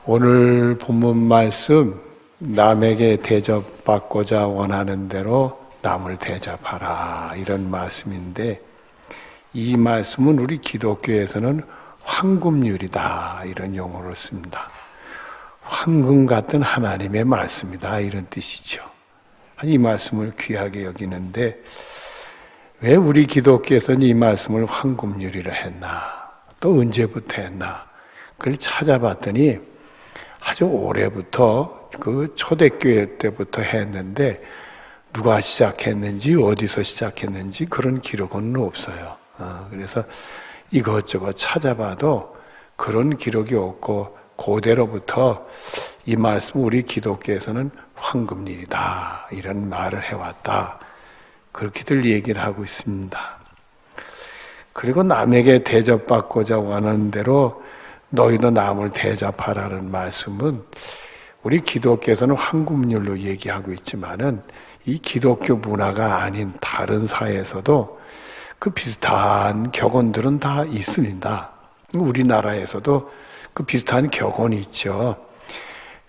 오늘 본문 말씀, 남에게 대접받고자 원하는 대로 남을 대접하라, 이런 말씀인데, 이 말씀은 우리 기독교에서는 황금률이다, 이런 용어를 씁니다. 황금 같은 하나님의 말씀이다, 이런 뜻이죠. 이 말씀을 귀하게 여기는데 왜 우리 기독교에서는 이 말씀을 황금률이라 했나, 또 언제부터 했나, 그걸 찾아봤더니 아주 오래부터, 그 초대교회 때부터 했는데 누가 시작했는지 어디서 시작했는지 그런 기록은 없어요. 그래서 이것저것 찾아봐도 그런 기록이 없고, 그대로부터 이 말씀 우리 기독교에서는 황금률이다, 이런 말을 해왔다, 그렇게들 얘기를 하고 있습니다. 그리고 남에게 대접받고자 원하는 대로 너희도 남을 대접하라는 말씀은 우리 기독교에서는 황금률로 얘기하고 있지만은 이 기독교 문화가 아닌 다른 사회에서도 그 비슷한 격언들은 다 있습니다. 우리나라에서도 그 비슷한 격언이 있죠.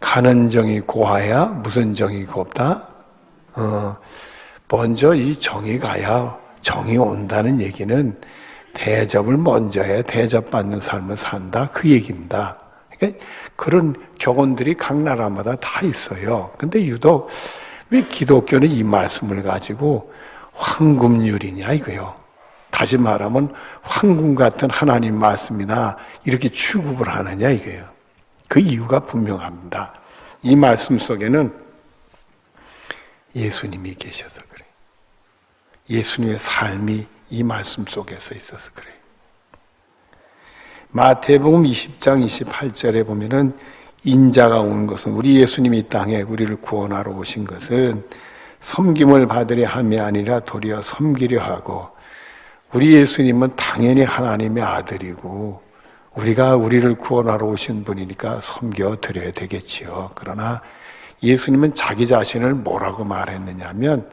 가는 정이 고하야 무슨 정이 곱다? 먼저 이 정이 가야 정이 온다는 얘기는 대접을 먼저 해 대접받는 삶을 산다, 그 얘기입니다. 그러니까 그런 격언들이 각 나라마다 다 있어요. 근데 유독 왜 기독교는 이 말씀을 가지고 황금률이냐 이거요. 다시 말하면 황금 같은 하나님 말씀이나 이렇게 취급을 하느냐 이거예요. 그 이유가 분명합니다. 이 말씀 속에는 예수님이 계셔서 그래요. 예수님의 삶이 이 말씀 속에서 있어서 그래요. 마태복음 20장 28절에 보면은 인자가 온 것은, 우리 예수님이 이 땅에 우리를 구원하러 오신 것은 섬김을 받으려 함이 아니라 도리어 섬기려 하고, 우리 예수님은 당연히 하나님의 아들이고 우리가 우리를 구원하러 오신 분이니까 섬겨드려야 되겠지요. 그러나 예수님은 자기 자신을 뭐라고 말했느냐면,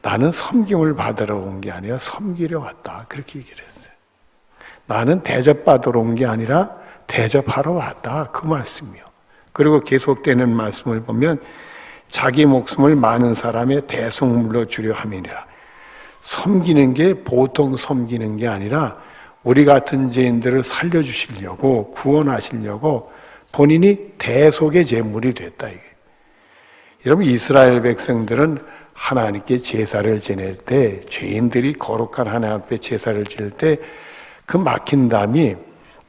나는 섬김을 받으러 온 게 아니라 섬기려 왔다, 그렇게 얘기를 했어요. 나는 대접받으러 온 게 아니라 대접하러 왔다, 그 말씀이요. 그리고 계속되는 말씀을 보면 자기 목숨을 많은 사람의 대속물로 주려 함이니라. 섬기는 게 보통 섬기는 게 아니라 우리 같은 죄인들을 살려주시려고, 구원하시려고 본인이 대속의 제물이 됐다, 이게. 여러분, 이스라엘 백성들은 하나님께 제사를 지낼 때, 죄인들이 거룩한 하나님 앞에 제사를 지낼 때 그 막힌 담이,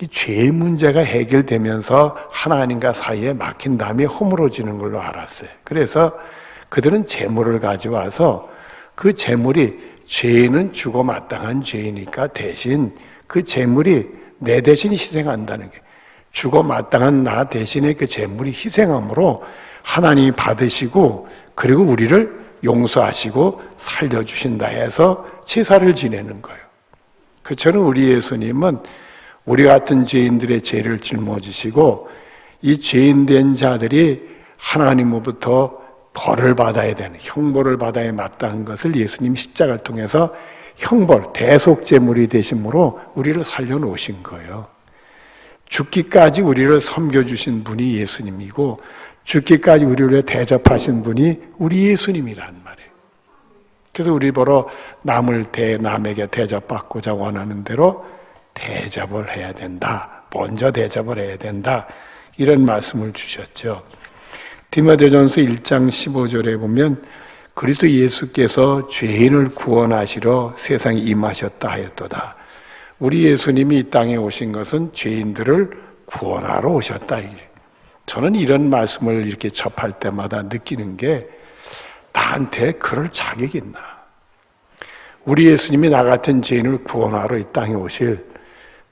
이 죄의 문제가 해결되면서 하나님과 사이에 막힌 담이 허물어지는 걸로 알았어요. 그래서 그들은 제물을 가져와서 그 제물이, 죄인은 죽어 마땅한 죄이니까 대신 그 제물이 내 대신 희생한다는 게, 죽어 마땅한 나 대신에 그 제물이 희생함으로 하나님이 받으시고 그리고 우리를 용서하시고 살려주신다 해서 제사를 지내는 거예요. 그처럼 우리 예수님은 우리 같은 죄인들의 죄를 짊어지시고 이 죄인된 자들이 하나님으로부터 벌을 받아야 되는, 형벌을 받아야 마땅한 것을 예수님 십자가를 통해서 형벌, 대속제물이 되심으로 우리를 살려놓으신 거예요. 죽기까지 우리를 섬겨주신 분이 예수님이고 죽기까지 우리를 대접하신 분이 우리 예수님이란 말이에요. 그래서 우리 보러 남에게 대접받고자 원하는 대로 대접을 해야 된다, 먼저 대접을 해야 된다, 이런 말씀을 주셨죠. 디모데전서 1장 15절에 보면 그리스도 예수께서 죄인을 구원하시러 세상에 임하셨다 하였도다. 우리 예수님이 이 땅에 오신 것은 죄인들을 구원하러 오셨다, 이게. 저는 이런 말씀을 이렇게 접할 때마다 느끼는 게, 나한테 그럴 자격이 있나? 우리 예수님이 나 같은 죄인을 구원하러 이 땅에 오실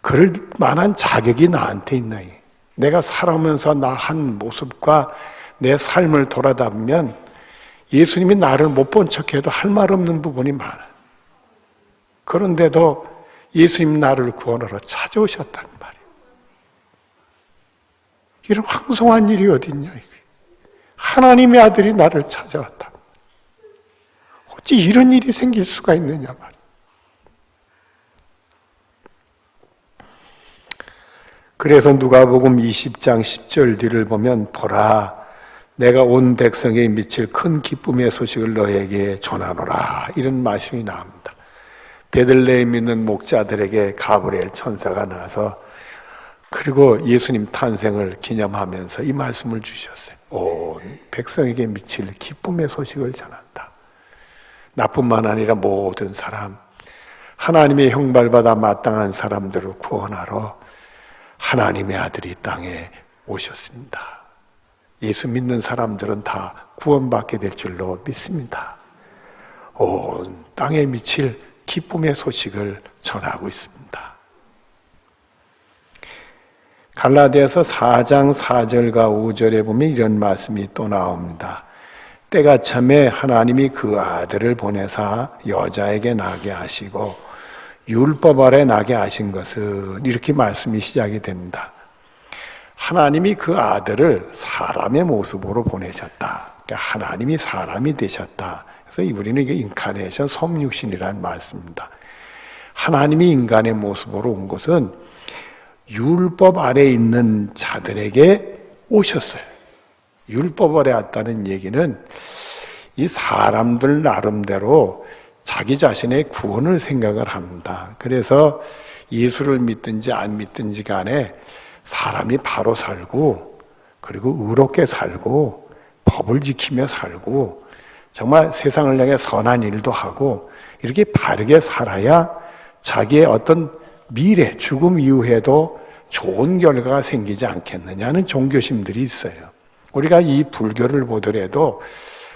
그럴 만한 자격이 나한테 있나? 내가 살아오면서 나 한 모습과 내 삶을 돌아다보면 예수님이 나를 못 본 척해도 할 말 없는 부분이 많아요. 그런데도 예수님이 나를 구원하러 찾아오셨단 말이에요. 이런 황송한 일이 어딨냐, 이게. 하나님의 아들이 나를 찾아왔다. 어찌 이런 일이 생길 수가 있느냐 말이에요. 그래서 누가복음 20장 10절 뒤를 보면 보라 내가 온 백성에 미칠 큰 기쁨의 소식을 너에게 전하노라 이런 말씀이 나옵니다. 베들레헴에 있는 목자들에게 가브리엘 천사가 나서 그리고 예수님 탄생을 기념하면서 이 말씀을 주셨어요. 온 백성에게 미칠 기쁨의 소식을 전한다. 나뿐만 아니라 모든 사람, 하나님의 형벌받아 마땅한 사람들을 구원하러 하나님의 아들이 땅에 오셨습니다. 예수 믿는 사람들은 다 구원받게 될 줄로 믿습니다. 온 땅에 미칠 기쁨의 소식을 전하고 있습니다. 갈라디아서 4장 4절과 5절에 보면 이런 말씀이 또 나옵니다. 때가 참에 하나님이 그 아들을 보내사 여자에게 나게 하시고 율법 아래 나게 하신 것은 이렇게 말씀이 시작이 됩니다. 하나님이 그 아들을 사람의 모습으로 보내셨다. 그러니까 하나님이 사람이 되셨다. 그래서 우리는 이게 인카네이션 성육신이라는 말씀입니다. 하나님이 인간의 모습으로 온 것은 율법 아래 있는 자들에게 오셨어요. 율법 아래 왔다는 얘기는 이 사람들 나름대로 자기 자신의 구원을 생각을 합니다. 그래서 예수를 믿든지 안 믿든지 간에 사람이 바로 살고 그리고 의롭게 살고 법을 지키며 살고 정말 세상을 향해 선한 일도 하고 이렇게 바르게 살아야 자기의 어떤 미래, 죽음 이후에도 좋은 결과가 생기지 않겠느냐는 종교심들이 있어요. 우리가 이 불교를 보더라도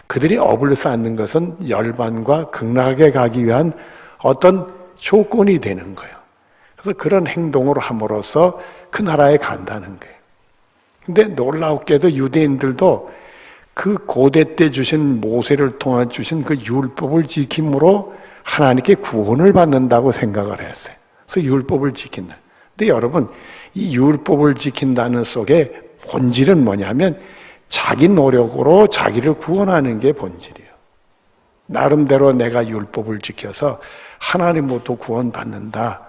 그들이 업을 쌓는 것은 열반과 극락에 가기 위한 어떤 조건이 되는 거예요. 그래서 그런 행동을 함으로써 그 나라에 간다는 거예요. 근데 놀랍게도 유대인들도 그 고대 때 주신 모세를 통해 주신 그 율법을 지킴으로 하나님께 구원을 받는다고 생각을 했어요. 그래서 율법을 지킨다. 근데 여러분, 이 율법을 지킨다는 속에 본질은 뭐냐면 자기 노력으로 자기를 구원하는 게 본질이에요. 나름대로 내가 율법을 지켜서 하나님부터 구원받는다.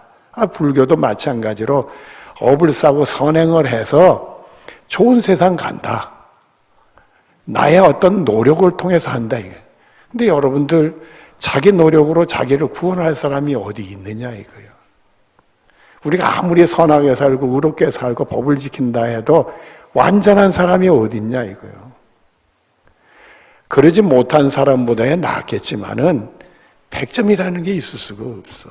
불교도 마찬가지로 업을 쌓고 선행을 해서 좋은 세상 간다. 나의 어떤 노력을 통해서 한다. 이게. 근데 여러분들 자기 노력으로 자기를 구원할 사람이 어디 있느냐 이거예요. 우리가 아무리 선하게 살고 의롭게 살고 법을 지킨다 해도 완전한 사람이 어디 있냐 이거예요. 그러지 못한 사람보다야 낫겠지만은 100점이라는 게 있을 수가 없어.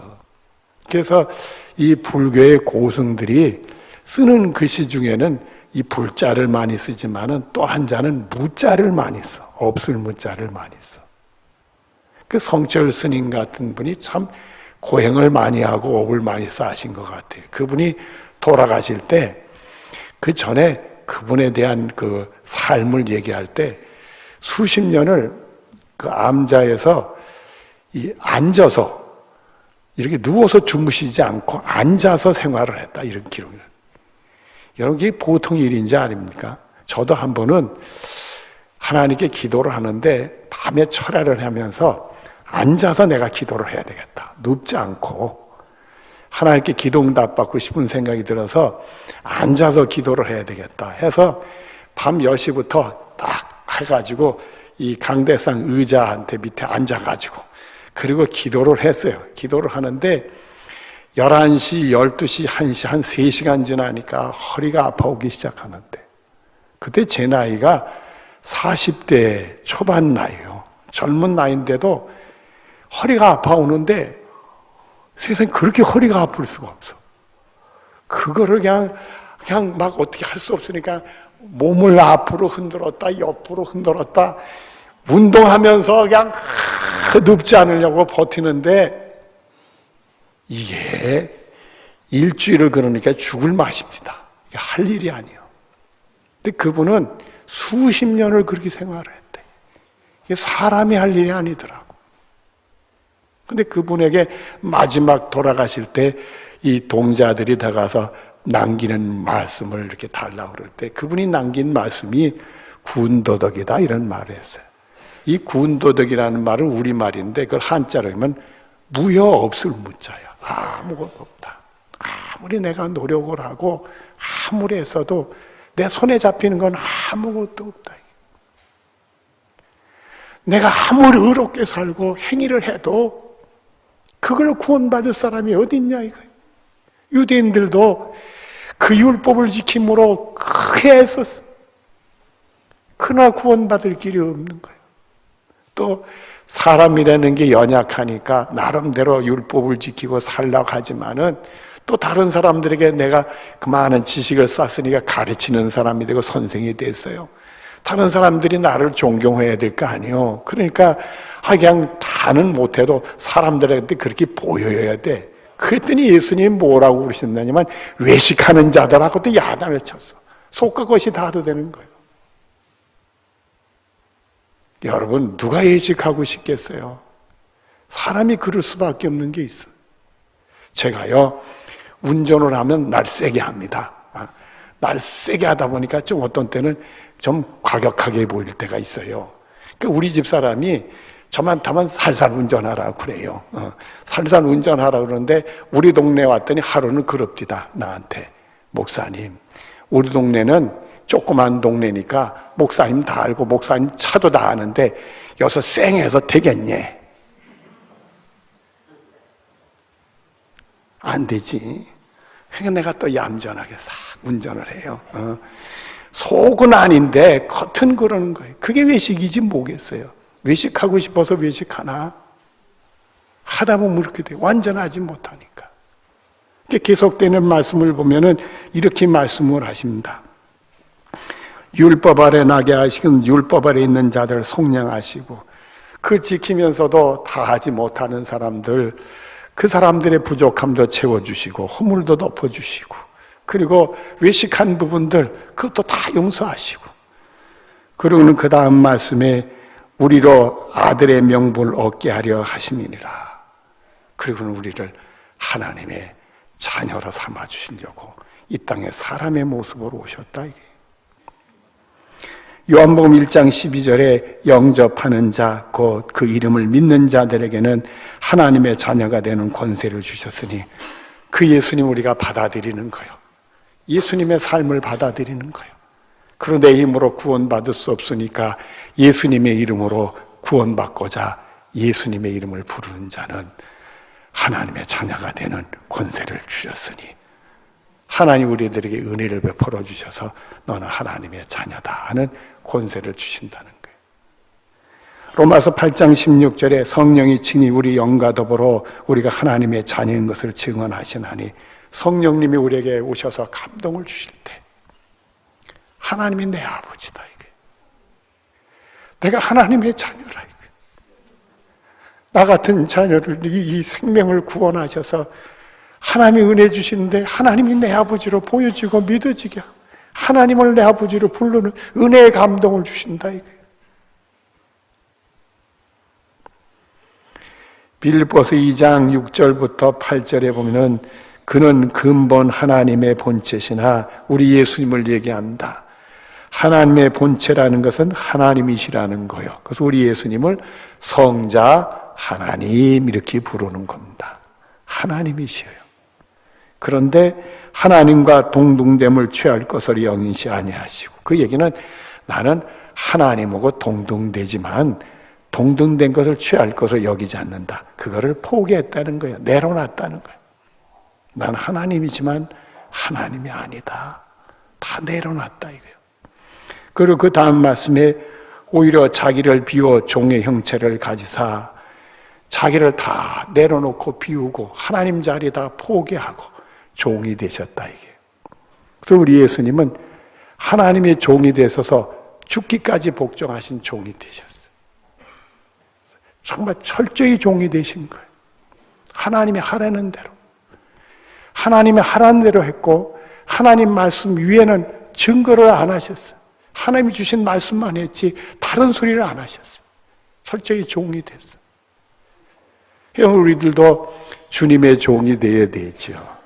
그래서 이 불교의 고승들이 쓰는 글씨 중에는 이 불자를 많이 쓰지만은 또 한 자는 무자를 많이 써. 없을 무자를 많이 써. 그 성철 스님 같은 분이 참 고행을 많이 하고 업을 많이 쌓으신 것 같아요. 그분이 돌아가실 때 그 전에 그분에 대한 그 삶을 얘기할 때 수십 년을 그 암자에서 이 앉아서 이렇게 누워서 주무시지 않고 앉아서 생활을 했다. 이런 기록을. 여러분, 이게 보통 일인지 아닙니까? 저도 한 번은 하나님께 기도를 하는데 밤에 철야를 하면서 앉아서 내가 기도를 해야 되겠다. 눕지 않고 하나님께 기도 응답 받고 싶은 생각이 들어서 앉아서 기도를 해야 되겠다 해서 밤 10시부터 딱 해가지고 이 강대상 의자한테 밑에 앉아가지고 그리고 기도를 했어요. 기도를 하는데 11시, 12시, 1시, 한 3시간 지나니까 허리가 아파오기 시작하는데 그때 제 나이가 40대 초반 나이예요. 젊은 나이인데도 허리가 아파오는데 세상에 그렇게 허리가 아플 수가 없어. 그거를 그냥 막 어떻게 할 수 없으니까 몸을 앞으로 흔들었다, 옆으로 흔들었다, 운동하면서 그냥 눕지 않으려고 버티는데 이게 일주일을 그러니까 죽을 맛입니다. 이게 할 일이 아니에요. 근데 그분은 수십 년을 그렇게 생활을 했대. 이게 사람이 할 일이 아니더라고. 근데 그분에게 마지막 돌아가실 때 이 동자들이 다가서 남기는 말씀을 이렇게 달라고 그럴 때 그분이 남긴 말씀이 군도덕이다 이런 말을 했어요. 이 군도덕이라는 말은 우리말인데 그걸 한자로 하면 무여 없을 무자야. 아무것도 없다. 아무리 내가 노력을 하고 아무리 했어도 내 손에 잡히는 건 아무것도 없다. 내가 아무리 의롭게 살고 행위를 해도 그걸 구원받을 사람이 어디 있냐 이거예요. 유대인들도 그 율법을 지킴으로 크게 애썼어. 그러나 구원받을 길이 없는 거예요. 또 사람이라는 게 연약하니까 나름대로 율법을 지키고 살라고 하지만은 또 다른 사람들에게 내가 그 많은 지식을 쌓았으니까 가르치는 사람이 되고 선생이 됐어요. 다른 사람들이 나를 존경해야 될 거 아니에요. 그러니까 그냥 다는 못해도 사람들한테 그렇게 보여야 돼. 그랬더니 예수님이 뭐라고 그러셨냐면 외식하는 자들하고 또 야단을 쳤어. 속과 것이 다도 되는 거예요. 여러분 누가 외식하고 싶겠어요? 사람이 그럴 수밖에 없는 게 있어. 제가요 운전을 하면 날 세게 합니다. 날 세게 하다 보니까 좀 어떤 때는 좀 과격하게 보일 때가 있어요. 그러니까 우리 집 사람이 저만 타면 살살 운전하라고 그래요. 살살 운전하라 그러는데 우리 동네 왔더니 하루는 그럽디다 나한테. 목사님, 우리 동네는 조그만 동네니까 목사님 다 알고 목사님 차도 다 아는데 여기서 쌩해서 되겠니? 안 되지. 그러니까 내가 또 얌전하게 싹 운전을 해요. 속은 아닌데 겉은 그러는 거예요. 그게 외식이지 뭐겠어요. 외식하고 싶어서 외식하나? 하다 보면 그렇게 돼요. 완전하지 못하니까. 계속되는 말씀을 보면은 이렇게 말씀을 하십니다. 율법 아래 나게 하시는 율법 아래 있는 자들 속량하시고 그 지키면서도 다 하지 못하는 사람들 그 사람들의 부족함도 채워주시고 허물도 덮어주시고 그리고 외식한 부분들 그것도 다 용서하시고 그러고는 그 다음 말씀에 우리로 아들의 명분을 얻게 하려 하심이니라. 그리고는 우리를 하나님의 자녀로 삼아주시려고 이 땅에 사람의 모습으로 오셨다. 요한복음 1장 12절에 영접하는 자, 곧 그 이름을 믿는 자들에게는 하나님의 자녀가 되는 권세를 주셨으니 그 예수님 우리가 받아들이는 거예요. 예수님의 삶을 받아들이는 거예요. 그리고 내 힘으로 구원받을 수 없으니까 예수님의 이름으로 구원받고자 예수님의 이름을 부르는 자는 하나님의 자녀가 되는 권세를 주셨으니 하나님 우리들에게 은혜를 베풀어 주셔서 너는 하나님의 자녀다 하는 권세를 주신다는 거예요. 로마서 8장 16절에 성령이 친히 우리 영과 더불어 우리가 하나님의 자녀인 것을 증언하시나니 성령님이 우리에게 오셔서 감동을 주실 때 하나님이 내 아버지다 이게. 내가 하나님의 자녀라 이게. 나 같은 자녀를 이 생명을 구원하셔서 하나님이 은혜 주시는데 하나님이 내 아버지로 보여지고 믿어지게 하고 하나님을 내 아버지로 부르는 은혜의 감동을 주신다 이게. 빌립보서 2장 6절부터 8절에 보면은 그는 근본 하나님의 본체시나 우리 예수님을 얘기합니다. 하나님의 본체라는 것은 하나님이시라는 거예요. 그래서 우리 예수님을 성자 하나님 이렇게 부르는 겁니다. 하나님이시여요. 그런데 하나님과 동등됨을 취할 것을 영인시 아니하시고 그 얘기는 나는 하나님하고 동등되지만 동등된 것을 취할 것을 여기지 않는다. 그거를 포기했다는 거예요. 내려놨다는 거예요. 난 하나님이지만 하나님이 아니다. 다 내려놨다 이거예요. 그리고 그 다음 말씀에 오히려 자기를 비워 종의 형체를 가지사 자기를 다 내려놓고 비우고 하나님 자리 다 포기하고 종이 되셨다 이게. 그래서 우리 예수님은 하나님의 종이 되셔서 죽기까지 복종하신 종이 되셨어요. 정말 철저히 종이 되신 거예요. 하나님이 하라는 대로. 하나님이 하라는 대로 했고 하나님 말씀 위에는 증거를 안 하셨어요. 하나님이 주신 말씀만 했지 다른 소리를 안 하셨어요. 철저히 종이 됐어요. 우리들도 주님의 종이 되어야 되죠.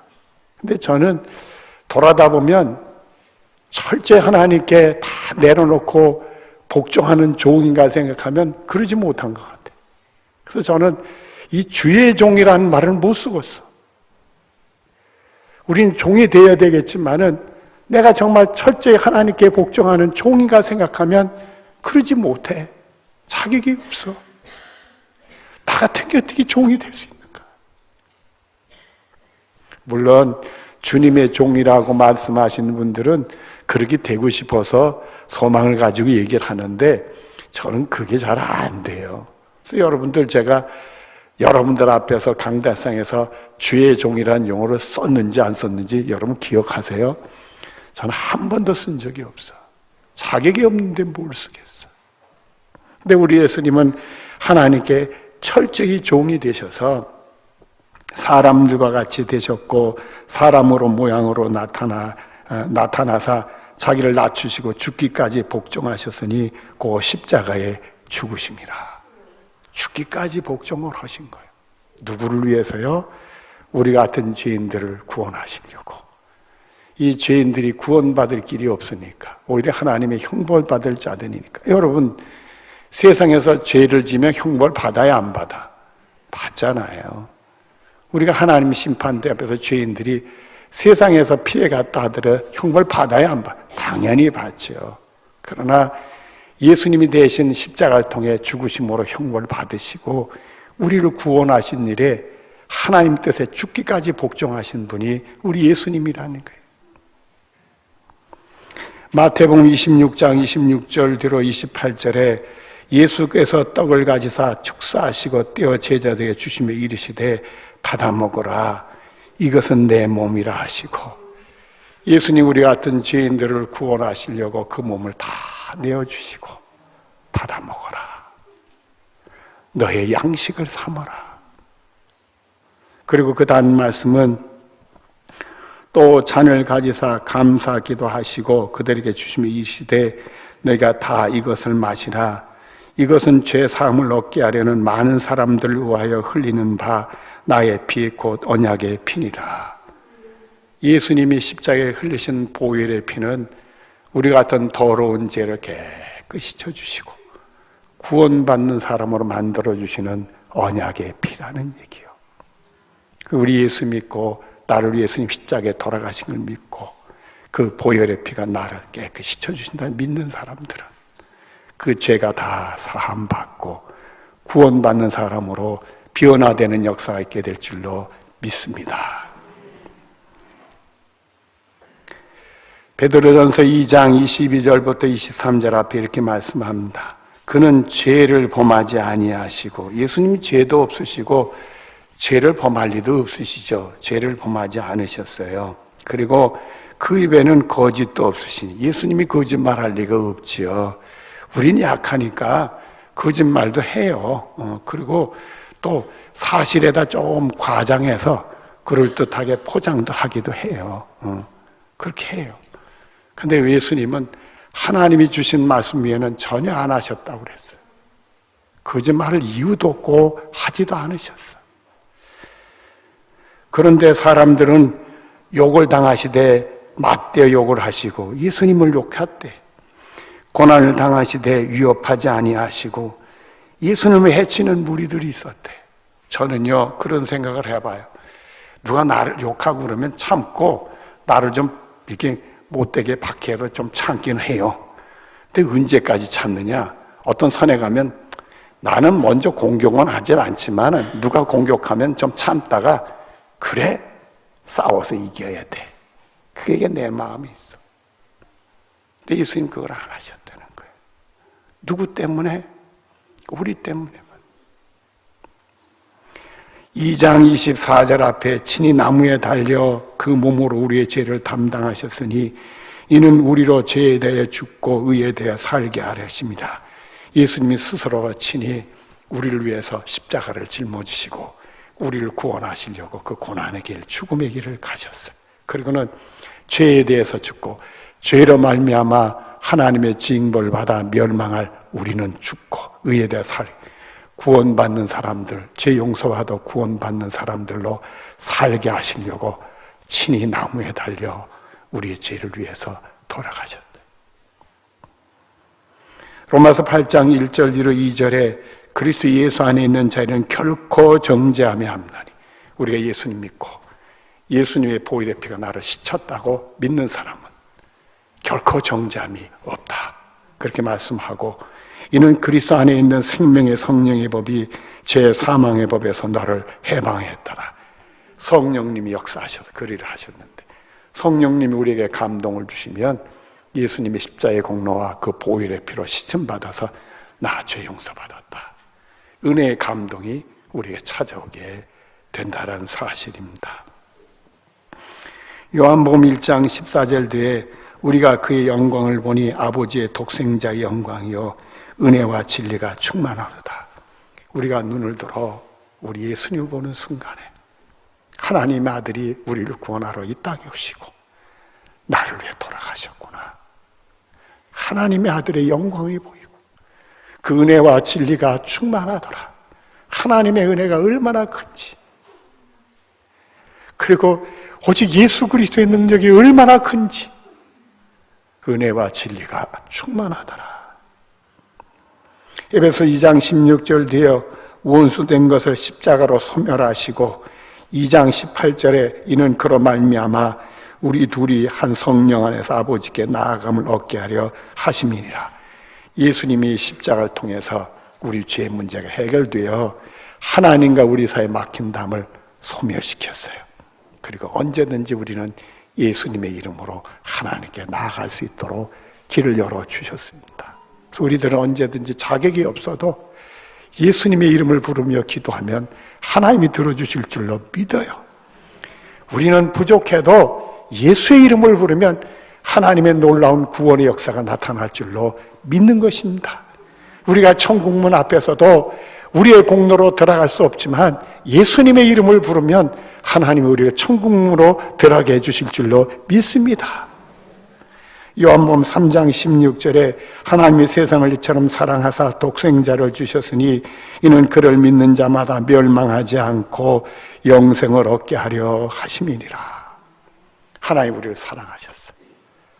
근데 저는 돌아다 보면 철저히 하나님께 다 내려놓고 복종하는 종인가 생각하면 그러지 못한 것 같아요. 그래서 저는 이 주의 종이라는 말을 못 쓰겠어. 우린 종이 되어야 되겠지만은 내가 정말 철저히 하나님께 복종하는 종이가 생각하면 그러지 못해. 자격이 없어. 나 같은 게 어떻게 종이 될 수 있는가? 물론 주님의 종이라고 말씀하시는 분들은 그렇게 되고 싶어서 소망을 가지고 얘기를 하는데 저는 그게 잘 안 돼요. 그래서 여러분들, 제가 여러분들 앞에서 강대상에서 주의 종이라는 용어를 썼는지 안 썼는지 여러분 기억하세요? 저는 한 번도 쓴 적이 없어. 자격이 없는데 뭘 쓰겠어. 근데 우리 예수님은 하나님께 철저히 종이 되셔서 사람들과 같이 되셨고 사람으로 모양으로 나타나사 자기를 낮추시고 죽기까지 복종하셨으니 그 십자가에 죽으심이라. 죽기까지 복종을 하신 거예요. 누구를 위해서요? 우리 같은 죄인들을 구원하시려고. 이 죄인들이 구원받을 길이 없으니까, 오히려 하나님의 형벌받을 자들이니까. 여러분, 세상에서 죄를 지면 형벌 받아야 안 받아? 받잖아요. 우리가 하나님 심판대 앞에서 죄인들이 세상에서 피해갔다 하더라도 형벌 받아야 안 받아? 당연히 받죠. 그러나 예수님이 대신 십자가를 통해 죽으심으로 형벌 받으시고 우리를 구원하신 일에 하나님 뜻에 죽기까지 복종하신 분이 우리 예수님이라는 거예요. 마태복음 26장 26절 뒤로 28절에 예수께서 떡을 가지사 축사하시고 떼어 제자들에게 주시며 이르시되 받아 먹으라, 이것은 내 몸이라 하시고, 예수님 우리 같은 죄인들을 구원하시려고 그 몸을 다 내어주시고 받아 먹어라, 너의 양식을 삼아라. 그리고 그 다음 말씀은 또 잔을 가지사 감사 기도하시고 그들에게 주시며 이르시되 너희가 다 이것을 마시라, 이것은 죄 사함을 얻게 하려는 많은 사람들을 위하여 흘리는 바 나의 피 곧 언약의 피니라. 예수님이 십자가에 흘리신 보혈의 피는 우리 같은 더러운 죄를 깨끗이 져주시고 구원받는 사람으로 만들어주시는 언약의 피라는 얘기요. 우리 예수 믿고 나를 위해 예수님 십자가에 돌아가신 걸 믿고 그 보혈의 피가 나를 깨끗이 져주신다 믿는 사람들은 그 죄가 다 사함받고 구원받는 사람으로 변화되는 역사가 있게 될 줄로 믿습니다. 베드로전서 2장 22절부터 23절 앞에 이렇게 말씀합니다. 그는 죄를 범하지 아니하시고, 예수님이 죄도 없으시고 죄를 범할 리도 없으시죠. 죄를 범하지 않으셨어요. 그리고 그 입에는 거짓도 없으시니, 예수님이 거짓말할 리가 없지요. 우린 약하니까 거짓말도 해요. 그리고 또 사실에다 좀 과장해서 그럴듯하게 포장도 하기도 해요. 그렇게 해요. 근데 예수님은 하나님이 주신 말씀 위에는 전혀 안 하셨다고 그랬어요. 거짓말할 이유도 없고 하지도 않으셨어요. 그런데 사람들은 욕을 당하시되 맞대어 욕을 하시고 예수님을 욕했대. 고난을 당하시되 위협하지 아니하시고 예수님을 해치는 무리들이 있었대. 저는요 그런 생각을 해봐요. 누가 나를 욕하고 그러면 참고 나를 좀 이렇게 못되게 박해도 좀 참기는 해요. 근데 언제까지 참느냐? 어떤 선에 가면 나는 먼저 공격은 하질 않지만 누가 공격하면 좀 참다가 그래 싸워서 이겨야 돼. 그게 내 마음이 있어. 근데 예수님 그걸 안 하셨다는 거예요. 누구 때문에? 우리 때문에만. 2장 24절 앞에 친히 나무에 달려 그 몸으로 우리의 죄를 담당하셨으니 이는 우리로 죄에 대해 죽고 의에 대해 살게 하려 하십니다. 예수님이 스스로 친히 우리를 위해서 십자가를 짊어지시고 우리를 구원하시려고 그 고난의 길, 죽음의 길을 가셨어요. 그리고는 죄에 대해서 죽고 죄로 말미암아 하나님의 징벌을 받아 멸망할 우리는 죽고 의에 대해 구원받는 사람들, 죄 용서받아 구원받는 사람들로 살게 하시려고 친히 나무에 달려 우리의 죄를 위해서 돌아가셨다. 로마서 8장 1절 뒤로 2절에 그리스도 예수 안에 있는 자들은 결코 정죄함이 없나니, 우리가 예수님 믿고 예수님의 보혈의 피가 나를 씻었다고 믿는 사람은 결코 정잠이 없다. 그렇게 말씀하고, 이는 그리스도 안에 있는 생명의 성령의 법이 죄 사망의 법에서 너를 해방했더라. 성령님이 역사하셔서 그 일을 하셨는데, 성령님이 우리에게 감동을 주시면 예수님의 십자의 공로와 그 보혈의 피로 씻음받아서 나 죄 용서받았다. 은혜의 감동이 우리에게 찾아오게 된다는 사실입니다. 요한복음 1장 14절 뒤에 우리가 그의 영광을 보니 아버지의 독생자의 영광이요 은혜와 진리가 충만하도다. 우리가 눈을 들어 우리 예수님을 보는 순간에 하나님의 아들이 우리를 구원하러 이 땅에 오시고 나를 위해 돌아가셨구나. 하나님의 아들의 영광이 보이고 그 은혜와 진리가 충만하더라. 하나님의 은혜가 얼마나 큰지, 그리고 오직 예수 그리스도의 능력이 얼마나 큰지, 은혜와 진리가 충만하더라. 에베소 2장 16절 뒤에 원수된 것을 십자가로 소멸하시고 2장 18절에 이는 그로 말미암아 우리 둘이 한 성령 안에서 아버지께 나아감을 얻게 하려 하심이니라. 예수님이 십자가를 통해서 우리 죄의 문제가 해결되어 하나님과 우리 사이에 막힌 담을 소멸시켰어요. 그리고 언제든지 우리는 예수님의 이름으로 하나님께 나아갈 수 있도록 길을 열어주셨습니다. 그래서 우리들은 언제든지 자격이 없어도 예수님의 이름을 부르며 기도하면 하나님이 들어주실 줄로 믿어요. 우리는 부족해도 예수의 이름을 부르면 하나님의 놀라운 구원의 역사가 나타날 줄로 믿는 것입니다. 우리가 천국문 앞에서도 우리의 공로로 들어갈 수 없지만 예수님의 이름을 부르면 하나님이 우리가 천국문으로 들어가게 해주실 줄로 믿습니다. 요한복음 3장 16절에 하나님이 세상을 이처럼 사랑하사 독생자를 주셨으니 이는 그를 믿는 자마다 멸망하지 않고 영생을 얻게 하려 하심이니라. 하나님 우리를 사랑하셨어.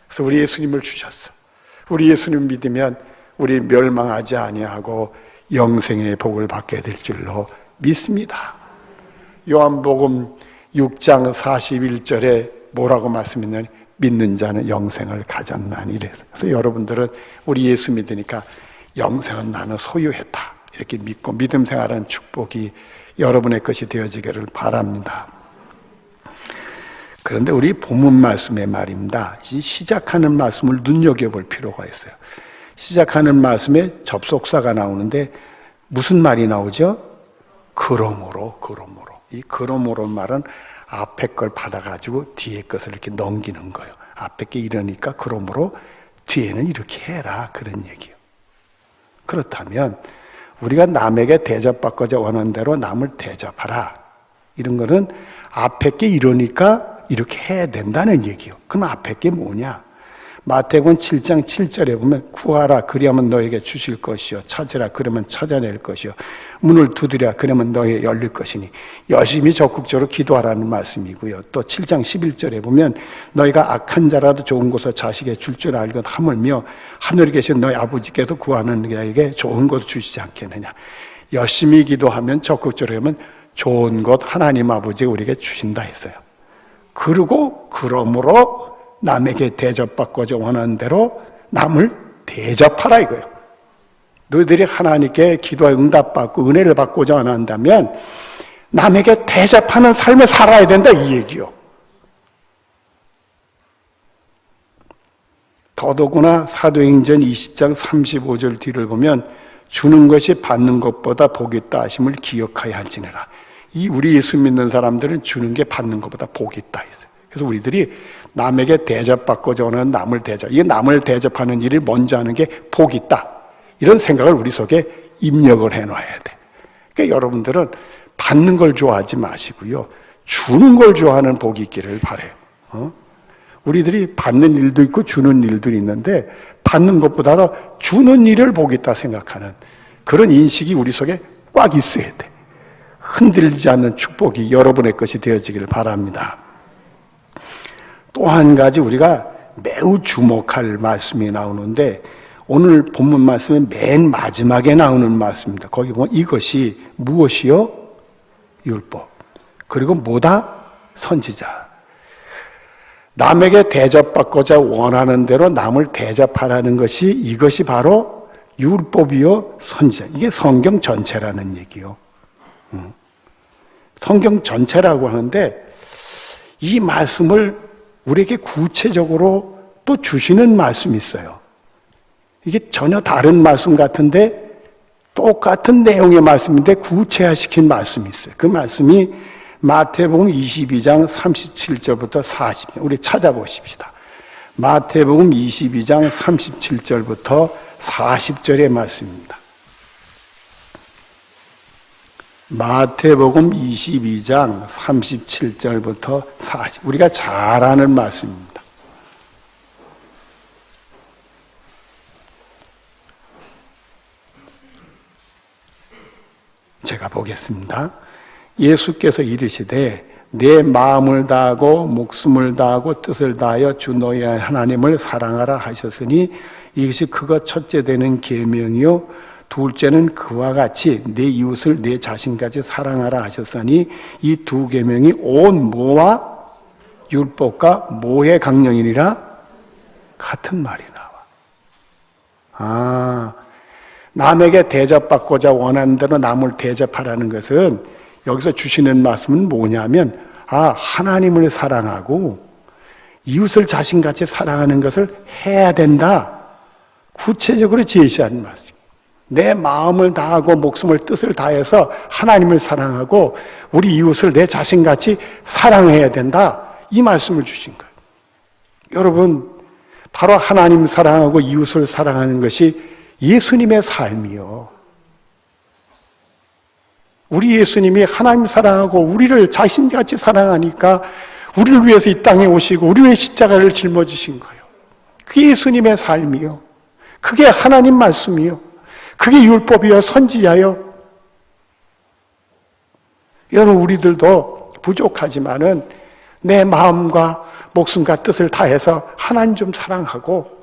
그래서 우리 예수님을 주셨어. 우리 예수님 믿으면 우리 멸망하지 아니하고 영생의 복을 받게 될 줄로 믿습니다. 요한복음 6장 41절에 뭐라고 말씀했냐면 믿는 자는 영생을 가졌나니. 그래서 여러분들은 우리 예수 믿으니까 영생은 나는 소유했다, 이렇게 믿고 믿음 생활하는 축복이 여러분의 것이 되어지기를 바랍니다. 그런데 우리 본문 말씀의 말입니다. 시작하는 말씀을 눈여겨볼 필요가 있어요. 시작하는 말씀에 접속사가 나오는데 무슨 말이 나오죠? 그러므로. 이 그러므로 말은 앞에 걸 받아가지고 뒤에 것을 이렇게 넘기는 거예요. 앞에 게 이러니까 그러므로 뒤에는 이렇게 해라, 그런 얘기예요. 그렇다면 우리가 남에게 대접받고자 원하는 대로 남을 대접하라, 이런 거는 앞에 게 이러니까 이렇게 해야 된다는 얘기예요. 그럼 앞에 게 뭐냐? 마태복음 7장 7절에 보면 구하라 그리하면 너에게 주실 것이요 찾으라 그러면 찾아낼 것이요 문을 두드리라 그러면 너에게 열릴 것이니 열심히 적극적으로 기도하라는 말씀이고요. 또 7장 11절에 보면 너희가 악한 자라도 좋은 것을 자식에게 줄 줄 알고 하물며 하늘에 계신 너희 아버지께서 구하는 자에게 좋은 것을 주시지 않겠느냐. 열심히 기도하면 적극적으로 하면 좋은 것 하나님 아버지가 우리에게 주신다 했어요. 그리고 그러므로 남에게 대접받고자 원하는 대로 남을 대접하라 이거예요. 너희들이 하나님께 기도에 응답받고 은혜를 받고자 원한다면 남에게 대접하는 삶을 살아야 된다, 이 얘기요. 더더구나 사도행전 20장 35절 뒤를 보면 주는 것이 받는 것보다 복이 있다 하심을 기억하여 할지니라. 이 우리 예수 믿는 사람들은 주는 게 받는 것보다 복이 있다 했어요. 그래서 우리들이 남에게 대접받고자 하는 남을 대접, 이 남을 대접하는 일을 먼저 하는 게 복이 있다, 이런 생각을 우리 속에 입력을 해놔야 돼. 그러니까 여러분들은 받는 걸 좋아하지 마시고요, 주는 걸 좋아하는 복이 있기를 바래요. 우리들이 받는 일도 있고 주는 일도 있는데 받는 것보다도 주는 일을 복이 있다 생각하는 그런 인식이 우리 속에 꽉 있어야 돼. 흔들리지 않는 축복이 여러분의 것이 되어지기를 바랍니다. 또 한 가지 우리가 매우 주목할 말씀이 나오는데 오늘 본문 말씀은 맨 마지막에 나오는 말씀입니다. 거기 보면 이것이 무엇이요? 율법. 그리고 뭐다? 선지자. 남에게 대접받고자 원하는 대로 남을 대접하라는 것이 이것이 바로 율법이요 선지자. 이게 성경 전체라는 얘기요. 성경 전체라고 하는데 이 말씀을 우리에게 구체적으로 또 주시는 말씀이 있어요. 이게 전혀 다른 말씀 같은데 똑같은 내용의 말씀인데 구체화시킨 말씀이 있어요. 그 말씀이 마태복음 22장 37절부터 40절. 우리 찾아보십시다. 마태복음 22장 37절부터 40절의 말씀입니다. 마태복음 22장 37절부터 40. 우리가 잘 아는 말씀입니다. 제가 보겠습니다. 예수께서 이르시되 내 마음을 다하고 목숨을 다하고 뜻을 다하여 주 너희 하나님을 사랑하라 하셨으니 이것이 그가 첫째 되는 계명이요 둘째는 그와 같이 내 이웃을 내 자신까지 사랑하라 하셨으니 이 두 계명이 온 모와 율법과 모의 강령이니라 같은 말이 나와. 남에게 대접받고자 원하는 대로 남을 대접하라는 것은 여기서 주시는 말씀은 뭐냐면 하나님을 사랑하고 이웃을 자신같이 사랑하는 것을 해야 된다. 구체적으로 제시하는 말씀. 내 마음을 다하고 목숨을 뜻을 다해서 하나님을 사랑하고 우리 이웃을 내 자신같이 사랑해야 된다. 이 말씀을 주신 거예요. 여러분, 바로 하나님 사랑하고 이웃을 사랑하는 것이 예수님의 삶이요. 우리 예수님이 하나님 사랑하고 우리를 자신같이 사랑하니까 우리를 위해서 이 땅에 오시고 우리 위해 십자가를 짊어지신 거예요. 그게 예수님의 삶이요. 그게 하나님 말씀이요. 그게 율법이요 선지자요. 여러분, 우리들도 부족하지만은 내 마음과 목숨과 뜻을 다해서 하나님 좀 사랑하고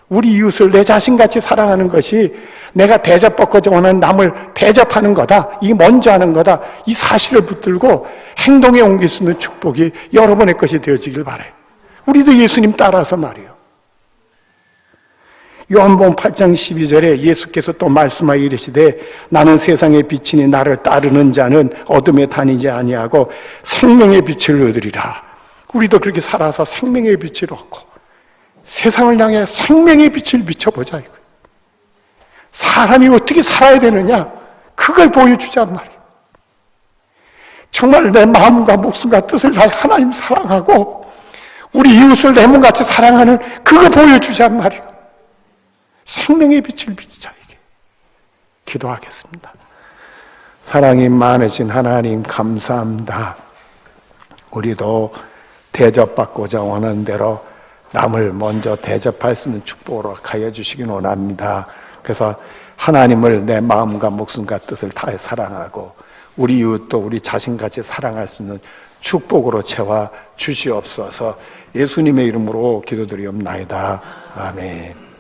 우리 이웃을 내 자신같이 사랑하는 것이 내가 대접받고자 원하는 남을 대접하는 거다. 이게 먼저 하는 거다. 이 사실을 붙들고 행동에 옮길 수 있는 축복이 여러분의 것이 되어지길 바라요. 우리도 예수님 따라서 말이에요. 요한복음 8장 12절에 예수께서 또 말씀하여 이르시되 나는 세상의 빛이니 나를 따르는 자는 어둠에 다니지 아니하고 생명의 빛을 얻으리라. 우리도 그렇게 살아서 생명의 빛을 얻고 세상을 향해 생명의 빛을 비춰보자 이거예요. 사람이 어떻게 살아야 되느냐 그걸 보여주자는 말이에요. 정말 내 마음과 목숨과 뜻을 다해 하나님 사랑하고 우리 이웃을 내 몸같이 사랑하는 그거 보여주자는 말이에요. 생명의 빛을 비추자 이게. 기도하겠습니다. 사랑이 많으신 하나님 감사합니다. 우리도 대접받고자 원하는 대로 남을 먼저 대접할 수 있는 축복으로 하여 주시긴 원합니다. 그래서 하나님을 내 마음과 목숨과 뜻을 다해 사랑하고 우리 이웃도 우리 자신같이 사랑할 수 있는 축복으로 채워 주시옵소서. 예수님의 이름으로 기도드리옵나이다. 아멘.